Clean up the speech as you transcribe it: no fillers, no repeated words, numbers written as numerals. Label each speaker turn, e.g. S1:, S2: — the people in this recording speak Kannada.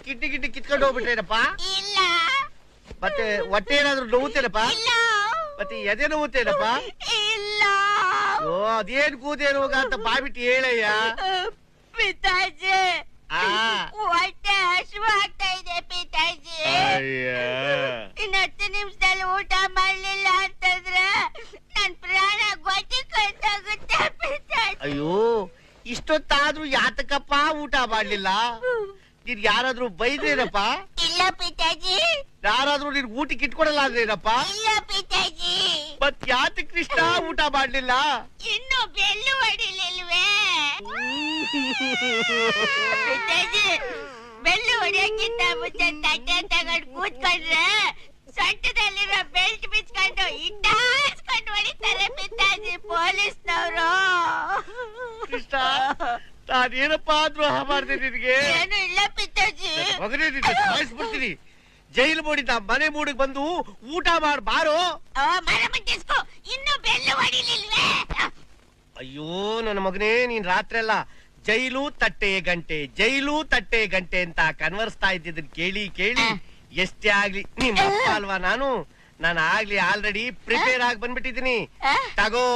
S1: ಕಿಡ್ನಿ ಗಿಡ್ನಿ ಕಿತ್ಕೊಂಡು ಹೋಗ್ಬಿಟ್ರೇನಪ್ಪ?
S2: ಇಲ್ಲ.
S1: ಮತ್ತೆ ಹೊಟ್ಟೆ ಏನಾದ್ರು ನೋವುತ್ತೇನಪ್ಪ?
S2: ಇಲ್ಲ.
S1: ಮತ್ತೆ ಎದೆ ನೋವುತ್ತೇನಪ್ಪ?
S2: ಇಲ್ಲ.
S1: ಓ ಅದೇನ್ ಕೂದೇ ರೋಗ ಅಂತ ಬಾಯ್ಬಿಟ್ಟು ಹೇಳಯ್ಯ.
S2: ಪಿತಾಜಿ
S1: ಆ
S2: ಹೊಟ್ಟೆ ಹಸಿವಾಗ್ತಾ ಇದೆ ಪಿತಾಜಿ. ಇನ್ನು 10 ನಿಮಿಷದಲ್ಲಿ ಊಟ ಮಾಡ್ಲಿಲ್ಲ ಅಂತಂದ್ರೆ ನನ್ ಪ್ರಾಣ ಗೊತ್ತಿಕೊಂಡೋಗುತ್ತೆ ಪಿತಾಜಿ.
S1: ಅಯ್ಯೋ ಇಷ್ಟೊತ್ತಾದ್ರೂ ಯಾತಕಪ್ಪ ಊಟ ಮಾಡ್ಲಿಲ್ಲ? ನೀನ್ ಯಾರಾದ್ರೂ ಬೈದ್ರೇನಪ್ಪ?
S2: ಇಲ್ಲ ಪಿತಾಜಿ.
S1: ಯಾರಾದ್ರೂ ನೀನ್ ಊಟಕ್ಕೆ ಇಟ್ಕೊಡಲ್ಲ ಅಂದ್ರೇನಪ್ಪ?
S2: ಇಲ್ಲ ಪಿತಾಜಿ.
S1: ಮತ್ ಯಾತಕ್ ಕೃಷ್ಣ ಊಟ ಮಾಡ್ಲಿಲ್ಲ?
S2: ಇನ್ನು ಬೆಲ್ಲು ಹೊಡಿಲಿಲ್ವೇ ಪಿತಾಜಿ? ಬೆಲ್ಲು ಹೊಡಿಯಕ್ಕಿಂತ ಮುಂಚೆ ತಟ್ಟೆ ತಗೊಂಡು ಕೂತ್ಕೊಂಡ್ರೆ ಸೊಂಟದಲ್ಲಿರೋ ಬೆಲ್ಟ್ ಬಿಚ್ಕೊಂಡು ಇಟ್ಟಾಸ್ಕೊಂಡು ಹೊಡಿತಾರೆ ಪಿತಾಜಿ ಪೊಲೀಸ್ನವರು.
S1: ಕೃಷ್ಣ ನಾನೇನಪ್ಪ ದ್ರೋಹ ಮಾಡಿದೆ ನಿನ್ಗೆ?
S2: ಏನು ಇಲ್ಲ ಪಿತಾಜಿ.
S1: ಮಗನೇ ನಿನ್ನ ಸಾಯಿಸ್ಬಿಡ್ತೀನಿ. ಜೈಲು ಮೂಡಿದ ಮನೆ ಮೂಡಿಗೆ ಬಂದು ಊಟ ಮಾಡ್ ಬಾರೋ.
S2: ಮರ ಮುಟ್ಟಿಸ್ಕೊ. ಇನ್ನು ಬೆಲ್ಲು ಹೊಡಿಲಿಲ್ವೇ?
S1: ಅಯ್ಯೋ ನನ್ನ ಮಗನೇ, ನೀನ್ ರಾತ್ರಿ ಎಲ್ಲ ಜೈಲು ತಟ್ಟೆ ಗಂಟೆ ಜೈಲು ತಟ್ಟೆ ಗಂಟೆ ಅಂತ ಕನ್ವರ್ಸ್ತಾ ಇದ್ದಿದ್ದನ್ ಕೇಳಿ ಕೇಳಿ ಎಷ್ಟೇ ಆಗ್ಲಿ ನಿಮ್ಮ ಅಪ್ಪ ಅಲ್ವಾ ನಾನು ಆಗ್ಲಿ ಆಲ್ರೆಡಿ ಪ್ರಿಪೇರ್ ಆಗಿ ಬಂದ್ಬಿಟ್ಟಿದ್ದೀನಿ. ತಗೋ